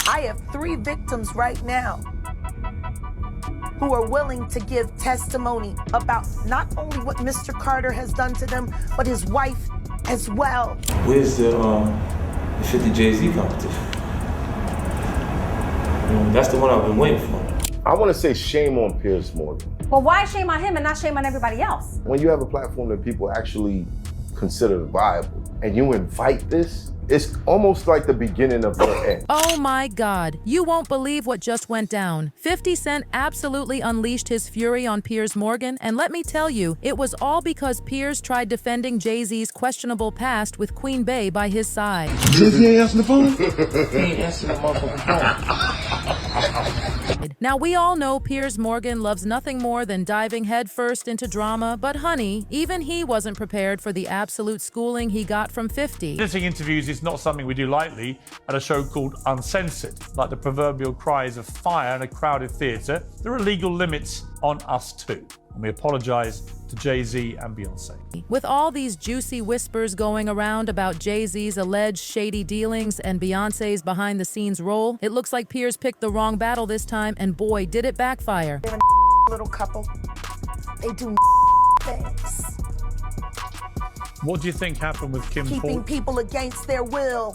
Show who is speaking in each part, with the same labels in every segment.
Speaker 1: I have 3 victims right now who are willing to give testimony about not only what Mr. Carter has done to them, but his wife as well.
Speaker 2: Where's the 50 Jay-Z competition? That's the one I've been waiting for.
Speaker 3: I want to say shame on Piers Morgan.
Speaker 4: Well, why shame on him and not shame on everybody else?
Speaker 3: When you have a platform that people actually consider viable and you invite this, it's almost like the beginning of your end.
Speaker 5: Oh my God, you won't believe what just went down. 50 Cent absolutely unleashed his fury on Piers Morgan, and let me tell you, it was all because Piers tried defending Jay-Z's questionable past with Queen Bey by his side.
Speaker 6: Jay-Z ain't answering the phone?
Speaker 2: He ain't answering the motherfucking phone.
Speaker 5: Now, we all know Piers Morgan loves nothing more than diving headfirst into drama, but honey, even he wasn't prepared for the absolute schooling he got from 50.
Speaker 7: Editing interviews is not something we do lightly at a show called Uncensored. Like the proverbial cries of fire in a crowded theatre, there are legal limits on us too. And we apologise to Jay-Z and Beyoncé.
Speaker 5: With all these juicy whispers going around about Jay-Z's alleged shady dealings and Beyoncé's behind-the-scenes role, it looks like Piers picked the wrong battle this time, and boy, did it backfire.
Speaker 1: They're a little couple. They do things.
Speaker 7: What do you think happened with Kim
Speaker 1: Keeping people against their will.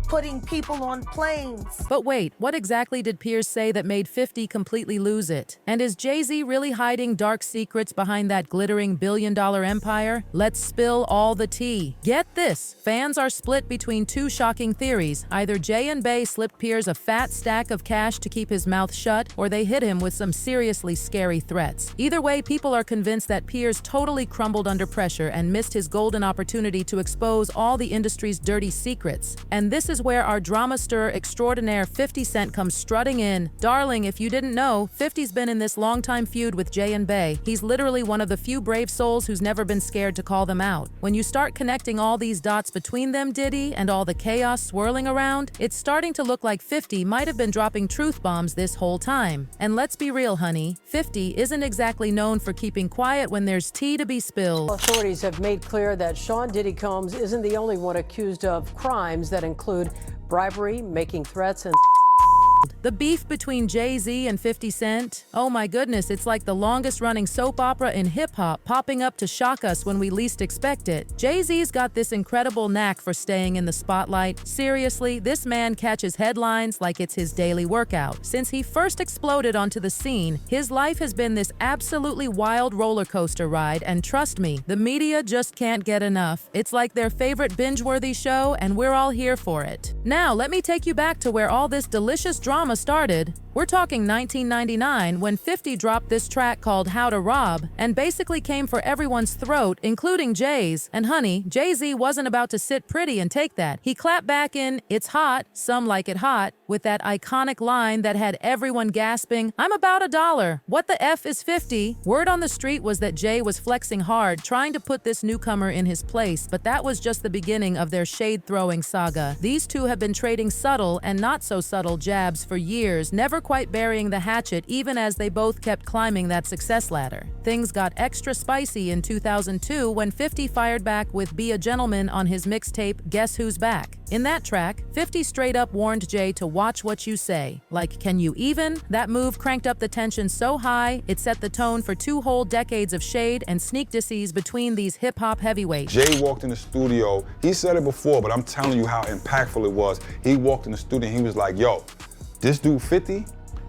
Speaker 1: Putting people on planes.
Speaker 5: But wait, what exactly did Piers say that made 50 completely lose it? And is Jay-Z really hiding dark secrets behind that glittering billion-dollar empire? Let's spill all the tea. Get this, fans are split between 2 shocking theories. Either Jay and Bey slipped Piers a fat stack of cash to keep his mouth shut, or they hit him with some seriously scary threats. Either way, people are convinced that Piers totally crumbled under pressure and missed his golden opportunity to expose all the industry's dirty secrets. And this is where our drama stir extraordinaire 50 Cent comes strutting in. Darling, if you didn't know, 50's been in this long-time feud with Jay and Bey. He's literally one of the few brave souls who's never been scared to call them out. When you start connecting all these dots between them, Diddy, and all the chaos swirling around, it's starting to look like 50 might have been dropping truth bombs this whole time. And let's be real, honey, 50 isn't exactly known for keeping quiet when there's tea to be spilled.
Speaker 8: Authorities have made clear that Sean Diddy Combs isn't the only one accused of crimes that include bribery, making threats, and
Speaker 5: The beef between Jay-Z and 50 Cent? Oh my goodness, it's like the longest-running soap opera in hip-hop popping up to shock us when we least expect it. Jay-Z's got this incredible knack for staying in the spotlight. Seriously, this man catches headlines like it's his daily workout. Since he first exploded onto the scene, his life has been this absolutely wild roller coaster ride, and trust me, the media just can't get enough. It's like their favorite binge-worthy show, and we're all here for it. Now, let me take you back to where all this delicious drama started. We're talking 1999 when 50 dropped this track called How to Rob and basically came for everyone's throat, including Jay's. And honey, Jay-Z wasn't about to sit pretty and take that. He clapped back in It's Hot, Some Like It Hot, with that iconic line that had everyone gasping, I'm about $1. What the F is 50? Word on the street was that Jay was flexing hard, trying to put this newcomer in his place, but that was just the beginning of their shade-throwing saga. These two have been trading subtle and not so subtle jabs for years, never quite burying the hatchet even as they both kept climbing that success ladder. Things got extra spicy in 2002 when 50 fired back with Be a Gentleman on his mixtape Guess Who's Back. In that track, 50 straight up warned Jay to watch what you say. Like, can you even? That move cranked up the tension so high, it set the tone for 2 whole decades of shade and sneak dissies between these hip-hop heavyweights.
Speaker 6: Jay walked in the studio, he said it before, but I'm telling you how impactful it was. He walked in the studio and he was like, yo, this dude 50,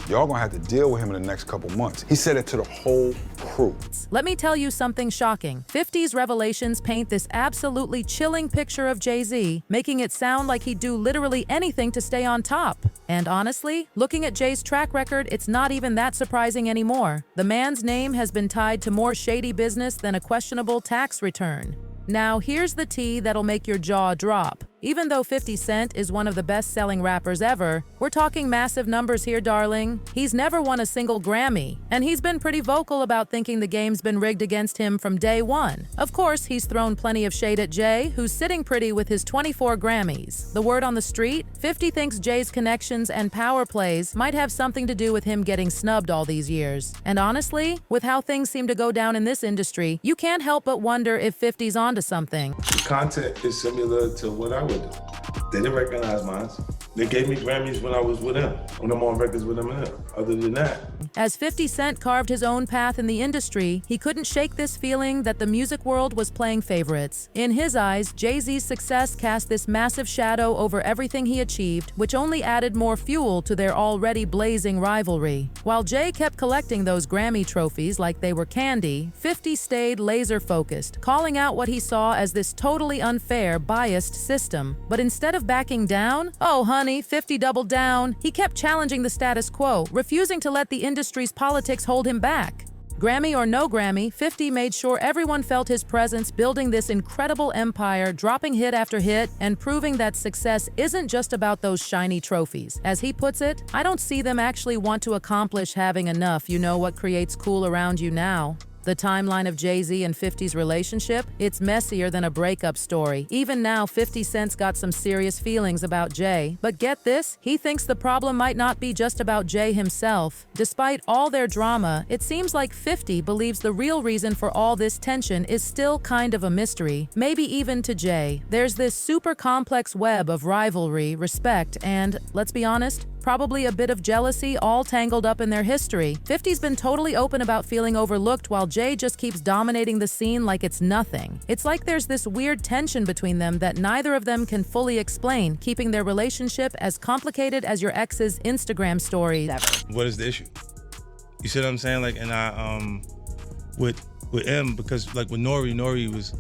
Speaker 6: y'all gonna have to deal with him in the next couple months. He said it to the whole crew.
Speaker 5: Let me tell you something shocking. 50's revelations paint this absolutely chilling picture of Jay-Z, making it sound like he'd do literally anything to stay on top. And honestly, looking at Jay's track record, it's not even that surprising anymore. The man's name has been tied to more shady business than a questionable tax return. Now, here's the tea that'll make your jaw drop. Even though 50 Cent is one of the best-selling rappers ever, we're talking massive numbers here, darling. He's never won a single Grammy, and he's been pretty vocal about thinking the game's been rigged against him from day one. Of course, he's thrown plenty of shade at Jay, who's sitting pretty with his 24 Grammys. The word on the street? 50 thinks Jay's connections and power plays might have something to do with him getting snubbed all these years. And honestly, with how things seem to go down in this industry, you can't help but wonder if 50's onto something.
Speaker 9: The content is similar to what I would do. They didn't recognize mine. They gave me Grammys when I was with him, when I'm on records with him and him. Other than that.
Speaker 5: As 50 Cent carved his own path in the industry, he couldn't shake this feeling that the music world was playing favorites. In his eyes, Jay-Z's success cast this massive shadow over everything he achieved, which only added more fuel to their already blazing rivalry. While Jay kept collecting those Grammy trophies like they were candy, 50 stayed laser-focused, calling out what he saw as this totally unfair, biased system. But instead of backing down, oh honey, 50 doubled down. He kept challenging the status quo, refusing to let the industry's politics hold him back. Grammy or no Grammy, 50 made sure everyone felt his presence building this incredible empire, dropping hit after hit, and proving that success isn't just about those shiny trophies. As he puts it, I don't see them actually want to accomplish having enough. You know what creates cool around you now? The timeline of Jay-Z and 50's relationship? It's messier than a breakup story. Even now, 50 Cent's got some serious feelings about Jay. But get this, he thinks the problem might not be just about Jay himself. Despite all their drama, it seems like 50 believes the real reason for all this tension is still kind of a mystery, maybe even to Jay. There's this super complex web of rivalry, respect, and, let's be honest, probably a bit of jealousy all tangled up in their history. 50's been totally open about feeling overlooked while Jay just keeps dominating the scene like it's nothing. It's like there's this weird tension between them that neither of them can fully explain, keeping their relationship as complicated as your ex's Instagram stories.
Speaker 9: What is the issue? You see what I'm saying? Like, and I, with M, because like with Nori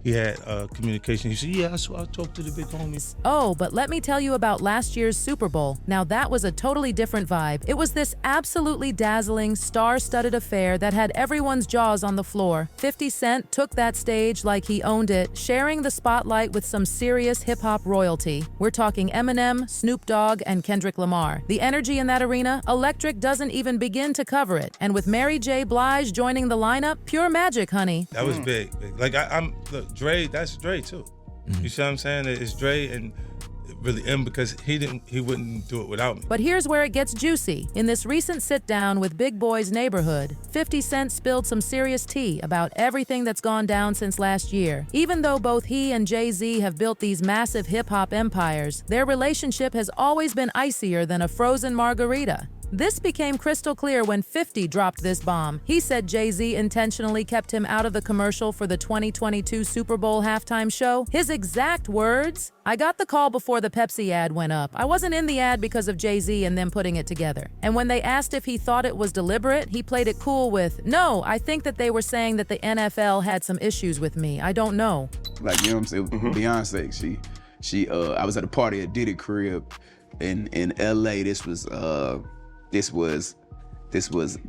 Speaker 9: he had communication. He said, yeah, I talked to the big homies.
Speaker 5: Oh, but let me tell you about last year's Super Bowl. Now that was a totally different vibe. It was this absolutely dazzling, star-studded affair that had everyone's jaws on the floor. 50 Cent took that stage like he owned it, sharing the spotlight with some serious hip-hop royalty. We're talking Eminem, Snoop Dogg, and Kendrick Lamar. The energy in that arena, electric doesn't even begin to cover it. And with Mary J. Blige joining the lineup, pure magic, honey.
Speaker 9: That was big. Like, look, Dre, that's Dre too. You see what I'm saying? It's Dre and really M because he wouldn't do it without me.
Speaker 5: But here's where it gets juicy. In this recent sit-down with Big Boy's Neighborhood, 50 Cent spilled some serious tea about everything that's gone down since last year. Even though both he and Jay-Z have built these massive hip-hop empires, their relationship has always been icier than a frozen margarita. This became crystal clear when 50 dropped this bomb. He said Jay-Z intentionally kept him out of the commercial for the 2022 Super Bowl halftime show. His exact words, "I got the call before the Pepsi ad went up. I wasn't in the ad because of Jay-Z and them putting it together." And when they asked if he thought it was deliberate, he played it cool with, "No, I think that they were saying that the NFL had some issues with me. I don't know."
Speaker 10: Like, you know what I'm saying? Beyonce, I was at a party at Diddy crib in LA. This was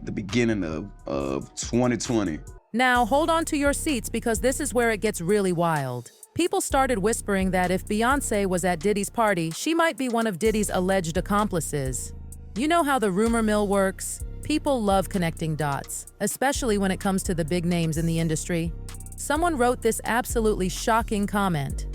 Speaker 10: the beginning of 2020.
Speaker 5: Now, hold on to your seats because this is where it gets really wild. People started whispering that if Beyoncé was at Diddy's party, she might be one of Diddy's alleged accomplices. You know how the rumor mill works? People love connecting dots, especially when it comes to the big names in the industry. Someone wrote this absolutely shocking comment.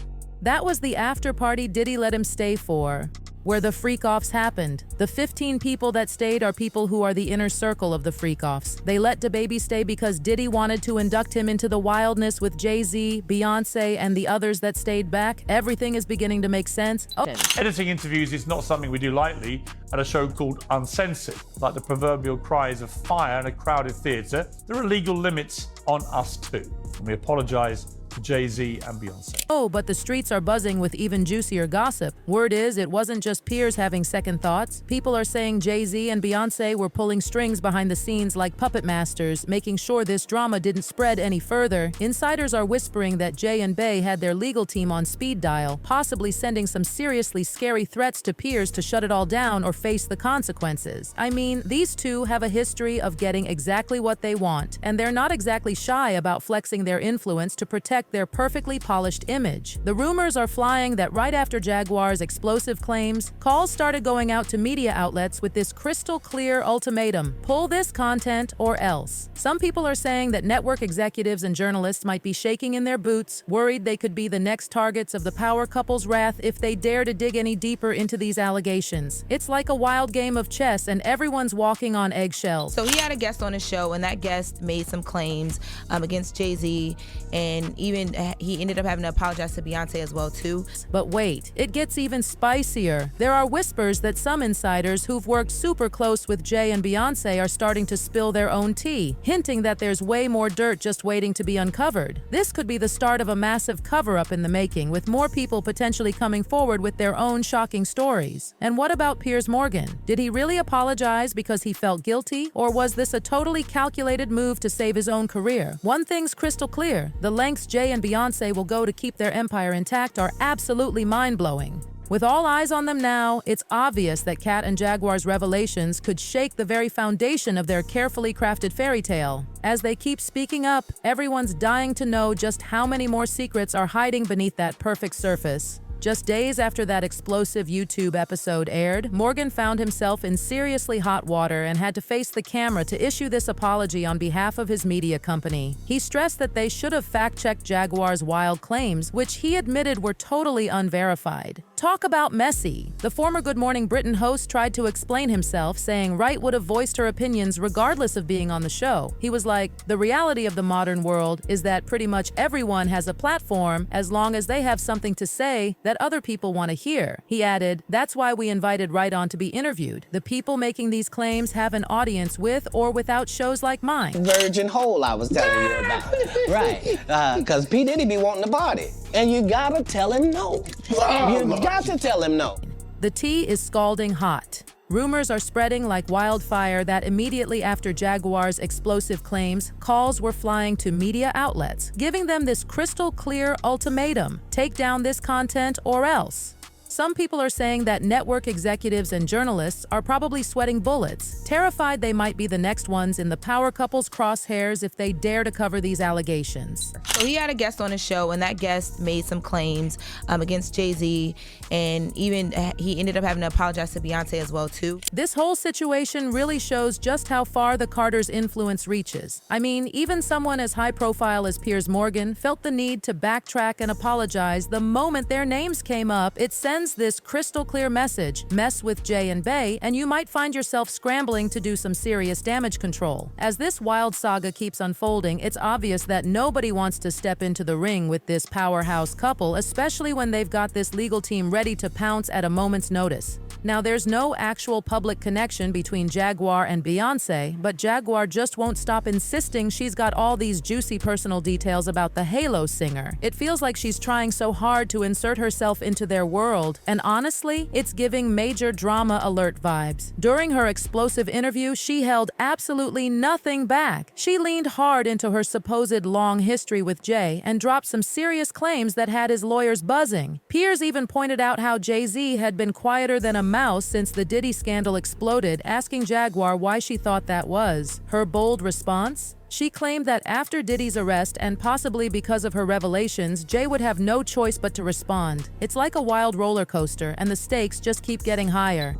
Speaker 5: That was the after party Diddy let him stay for, where the freak-offs happened. The 15 people that stayed are people who are the inner circle of the freak-offs. They let DaBaby stay because Diddy wanted to induct him into the wildness with Jay-Z, Beyoncé, and the others that stayed back. Everything is beginning to make sense. Oh.
Speaker 7: Editing interviews is not something we do lightly at a show called Uncensored. Like the proverbial cries of fire in a crowded theatre, there are legal limits on us too. And we apologise to Jay-Z and Beyoncé.
Speaker 5: Oh, but the streets are buzzing with even juicier gossip. Word is, it wasn't just Piers having second thoughts. People are saying Jay-Z and Beyoncé were pulling strings behind the scenes like puppet masters, making sure this drama didn't spread any further. Insiders are whispering that Jay and Bey had their legal team on speed dial, possibly sending some seriously scary threats to Piers to shut it all down or face the consequences. I mean, these two have a history of getting exactly what they want, and they're not exactly shy about flexing their influence to protect their perfectly polished image. The rumors are flying that right after Jaguar's explosive claims, calls started going out to media outlets with this crystal clear ultimatum: pull this content or else. Some people are saying that network executives and journalists might be shaking in their boots, worried they could be the next targets of the power couple's wrath if they dare to dig any deeper into these allegations. It's like a wild game of chess and everyone's walking on eggshells.
Speaker 11: So he had a guest on his show and that guest made some claims against Jay-Z and even even he ended up having to apologize to Beyoncé as well too.
Speaker 5: But wait, it gets even spicier. There are whispers that some insiders who've worked super close with Jay and Beyoncé are starting to spill their own tea, hinting that there's way more dirt just waiting to be uncovered. This could be the start of a massive cover-up in the making, with more people potentially coming forward with their own shocking stories. And what about Piers Morgan? Did he really apologize because he felt guilty, or was this a totally calculated move to save his own career? One thing's crystal clear: the lengths Jay and Beyoncé will go to keep their empire intact are absolutely mind-blowing. With all eyes on them now, it's obvious that Cat and Jaguar's revelations could shake the very foundation of their carefully crafted fairy tale. As they keep speaking up, everyone's dying to know just how many more secrets are hiding beneath that perfect surface. Just days after that explosive YouTube episode aired, Morgan found himself in seriously hot water and had to face the camera to issue this apology on behalf of his media company. He stressed that they should have fact-checked Jaguar's wild claims, which he admitted were totally unverified. Talk about messy. The former Good Morning Britain host tried to explain himself, saying Wright would have voiced her opinions regardless of being on the show. He was like, "The reality of the modern world is that pretty much everyone has a platform as long as they have something to say that other people want to hear." He added, "That's why we invited Wright on to be interviewed. The people making these claims have an audience with or without shows like mine."
Speaker 12: Virgin hole I was telling you about. Right. Because P. Diddy be wanting to party. And you gotta tell him no. You got to tell him no.
Speaker 5: The tea is scalding hot. Rumors are spreading like wildfire that immediately after Jaguar's explosive claims, calls were flying to media outlets, giving them this crystal clear ultimatum: take down this content or else. Some people are saying that network executives and journalists are probably sweating bullets, terrified they might be the next ones in the power couple's crosshairs if they dare to cover these allegations.
Speaker 11: So he had a guest on his show, and that guest made some claims against Jay-Z, and even he ended up having to apologize to Beyoncé as well too.
Speaker 5: This whole situation really shows just how far the Carters' influence reaches. I mean, even someone as high profile as Piers Morgan felt the need to backtrack and apologize the moment their names came up. It sends this crystal clear message: mess with Jay and Bey, and you might find yourself scrambling to do some serious damage control. As this wild saga keeps unfolding, it's obvious that nobody wants to step into the ring with this powerhouse couple, especially when they've got this legal team ready to pounce at a moment's notice. Now, there's no actual public connection between Jaguar and Beyoncé, but Jaguar just won't stop insisting she's got all these juicy personal details about the Halo singer. It feels like she's trying so hard to insert herself into their world, and honestly, it's giving major drama alert vibes. During her explosive interview, she held absolutely nothing back. She leaned hard into her supposed long history with Jay and dropped some serious claims that had his lawyers buzzing. Piers even pointed out how Jay-Z had been quieter than a mouse since the Diddy scandal exploded, asking Jaguar why she thought that was. Her bold response? She claimed that after Diddy's arrest, and possibly because of her revelations, Jay would have no choice but to respond. It's like a wild roller coaster, and the stakes just keep getting higher.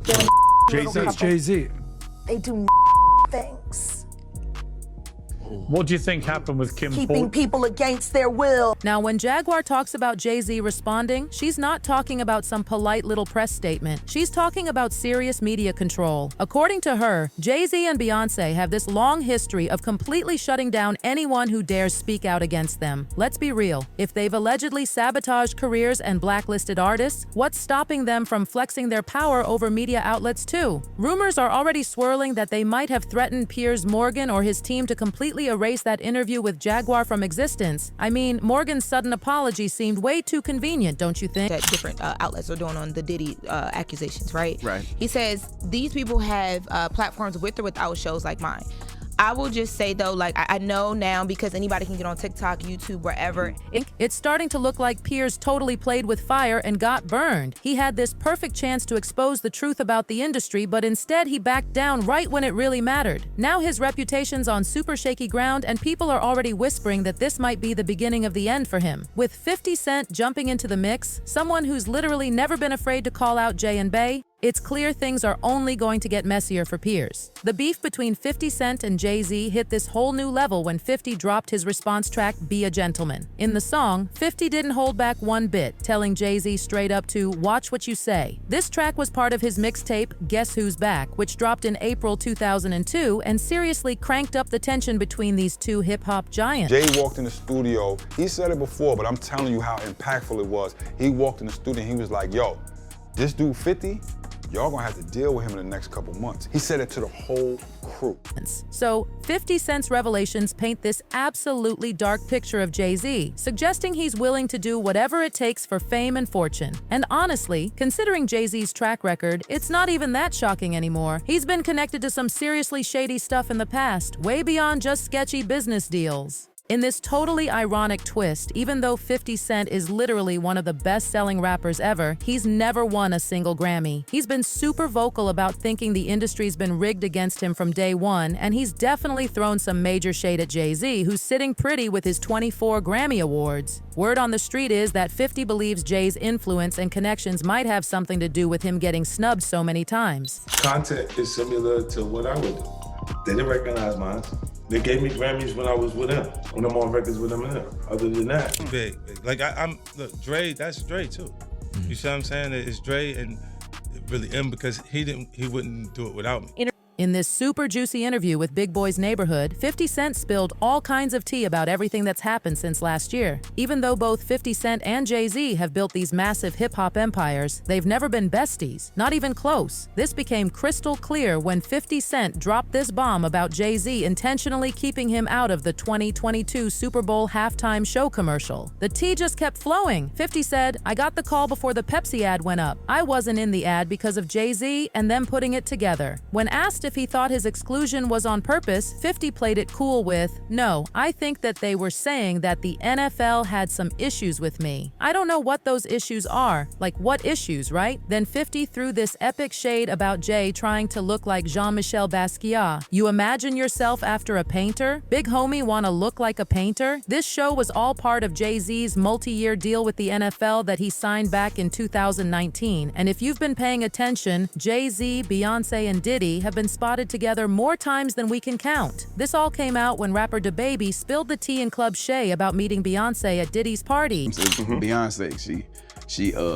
Speaker 2: Jay-Z.
Speaker 1: They do things.
Speaker 7: What do you think happened with Kim
Speaker 1: Keeping people against their will.
Speaker 5: Now, when Jaguar talks about Jay-Z responding, she's not talking about some polite little press statement. She's talking about serious media control. According to her, Jay-Z and Beyoncé have this long history of completely shutting down anyone who dares speak out against them. Let's be real. If they've allegedly sabotaged careers and blacklisted artists, what's stopping them from flexing their power over media outlets too? Rumors are already swirling that they might have threatened Piers Morgan or his team to completely erase that interview with Jaguar from existence. I mean, Morgan's sudden apology seemed way too convenient, don't you think?
Speaker 11: That different outlets are doing on the Diddy accusations, right?
Speaker 10: Right.
Speaker 11: He says these people have platforms with or without shows like mine. I will just say though, like I know now because anybody can get on TikTok, YouTube, wherever.
Speaker 5: It's starting to look like Piers totally played with fire and got burned. He had this perfect chance to expose the truth about the industry, but instead he backed down right when it really mattered. Now his reputation's on super shaky ground, and people are already whispering that this might be the beginning of the end for him. With 50 Cent jumping into the mix, someone who's literally never been afraid to call out Jay and Bey, It's clear things are only going to get messier for Piers. The beef between 50 Cent and Jay-Z hit this whole new level when 50 dropped his response track, Be a Gentleman. In the song, 50 didn't hold back one bit, telling Jay-Z straight up to watch what you say. This track was part of his mixtape, Guess Who's Back, which dropped in April 2002 and seriously cranked up the tension between these two hip-hop giants.
Speaker 6: Jay walked in the studio, he said it before, but I'm telling you how impactful it was. He walked in the studio and he was like, yo, this dude 50, y'all gonna have to deal with him in the next couple months. He said it to the whole crew.
Speaker 5: So, 50 Cent's revelations paint this absolutely dark picture of Jay-Z, suggesting he's willing to do whatever it takes for fame and fortune. And honestly, considering Jay-Z's track record, it's not even that shocking anymore. He's been connected to some seriously shady stuff in the past, way beyond just sketchy business deals. In this totally ironic twist, even though 50 Cent is literally one of the best-selling rappers ever, he's never won a single Grammy. He's been super vocal about thinking the industry's been rigged against him from day one, and he's definitely thrown some major shade at Jay-Z, who's sitting pretty with his 24 Grammy Awards. Word on the street is that 50 believes Jay's influence and connections might have something to do with him getting snubbed so many times.
Speaker 13: Content is similar to what I would do. They didn't recognize mine. They gave me Grammys when I was with them, when I'm on records with them and them. Other than that.
Speaker 9: Big. Like, look, Dre, that's Dre too. You see what I'm saying? It's Dre and really him because he wouldn't do it without me.
Speaker 5: In this super juicy interview with Big Boy's Neighborhood, 50 Cent spilled all kinds of tea about everything that's happened since last year. Even though both 50 Cent and Jay-Z have built these massive hip-hop empires, they've never been besties, not even close. This became crystal clear when 50 Cent dropped this bomb about Jay-Z intentionally keeping him out of the 2022 Super Bowl halftime show commercial. The tea just kept flowing. 50 said, I got the call before the Pepsi ad went up. I wasn't in the ad because of Jay-Z and them putting it together. When asked if he thought his exclusion was on purpose, 50 played it cool with, no, I think that they were saying that the NFL had some issues with me. I don't know what those issues are. Like, what issues, right? Then 50 threw this epic shade about Jay trying to look like Jean-Michel Basquiat. You imagine yourself after a painter? Big homie wanna look like a painter? This show was all part of Jay-Z's multi-year deal with the NFL that he signed back in 2019. And if you've been paying attention, Jay-Z, Beyoncé, and Diddy have been spotted together more times than we can count. This all came out when rapper DaBaby spilled the tea in Club Shay about meeting Beyoncé at Diddy's party.
Speaker 10: Beyoncé,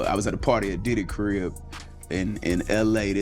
Speaker 10: I was at a party at Diddy's crib in LA.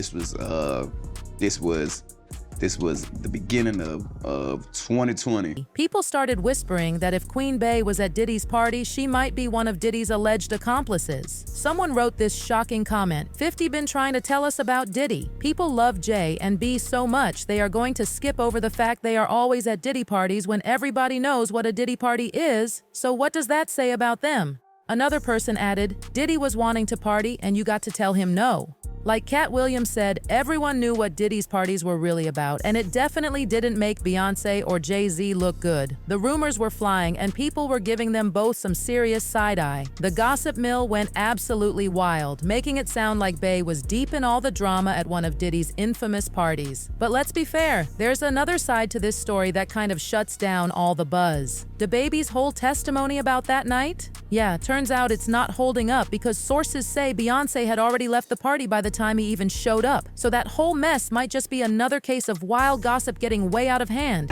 Speaker 10: This was the beginning of 2020.
Speaker 5: People started whispering that if Queen Bey was at Diddy's party, she might be one of Diddy's alleged accomplices. Someone wrote this shocking comment, 50 been trying to tell us about Diddy. People love Jay and B so much they are going to skip over the fact they are always at Diddy parties when everybody knows what a Diddy party is, so what does that say about them? Another person added, Diddy was wanting to party and you got to tell him no. Like Cat Williams said, everyone knew what Diddy's parties were really about, and it definitely didn't make Beyoncé or Jay-Z look good. The rumors were flying, and people were giving them both some serious side-eye. The gossip mill went absolutely wild, making it sound like Bey was deep in all the drama at one of Diddy's infamous parties. But let's be fair, there's another side to this story that kind of shuts down all the buzz. DaBaby's whole testimony about that night? Yeah, turns out it's not holding up because sources say Beyoncé had already left the party by the time he even showed up. So that whole mess might just be another case of wild gossip getting way out of hand.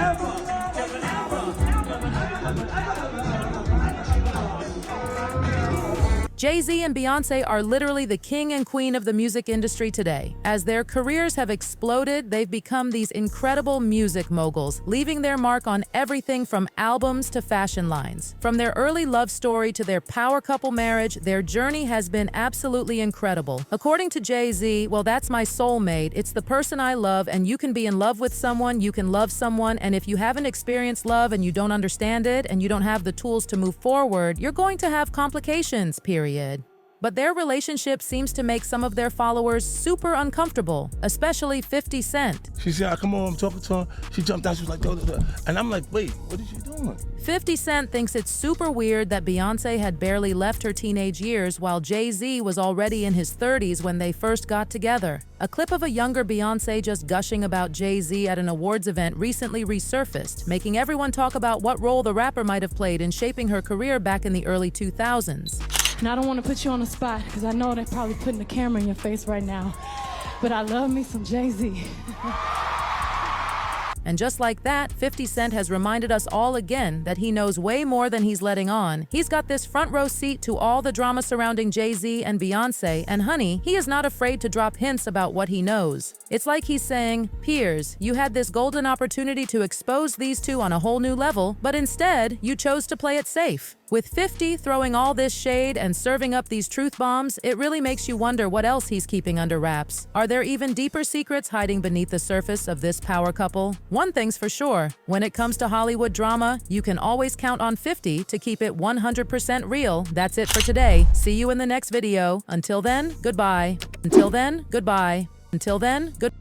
Speaker 5: Jay-Z and Beyoncé are literally the king and queen of the music industry today. As their careers have exploded, they've become these incredible music moguls, leaving their mark on everything from albums to fashion lines. From their early love story to their power couple marriage, their journey has been absolutely incredible. According to Jay-Z, well, that's my soulmate. It's the person I love, and you can be in love with someone, you can love someone, and if you haven't experienced love and you don't understand it, and you don't have the tools to move forward, you're going to have complications, period. But their relationship seems to make some of their followers super uncomfortable, especially 50 Cent.
Speaker 13: She said, come on, I'm talking to her. She jumped out, she was like, duh, duh, duh. And I'm like, wait, what is she doing?
Speaker 5: 50 Cent thinks it's super weird that Beyoncé had barely left her teenage years while Jay-Z was already in his 30s when they first got together. A clip of a younger Beyoncé just gushing about Jay-Z at an awards event recently resurfaced, making everyone talk about what role the rapper might have played in shaping her career back in the early 2000s.
Speaker 14: And I don't want to put you on the spot because I know they're probably putting the camera in your face right now. but I love me some Jay-Z.
Speaker 5: And just like that, 50 Cent has reminded us all again that he knows way more than he's letting on. He's got this front row seat to all the drama surrounding Jay-Z and Beyoncé, and honey, he is not afraid to drop hints about what he knows. It's like he's saying, Piers, you had this golden opportunity to expose these two on a whole new level, but instead, you chose to play it safe. With 50 throwing all this shade and serving up these truth bombs, it really makes you wonder what else he's keeping under wraps. Are there even deeper secrets hiding beneath the surface of this power couple? One thing's for sure, when it comes to Hollywood drama, you can always count on 50 to keep it 100% real. That's it for today. See you in the next video. Until then, goodbye. Until then, goodbye. Until then, good.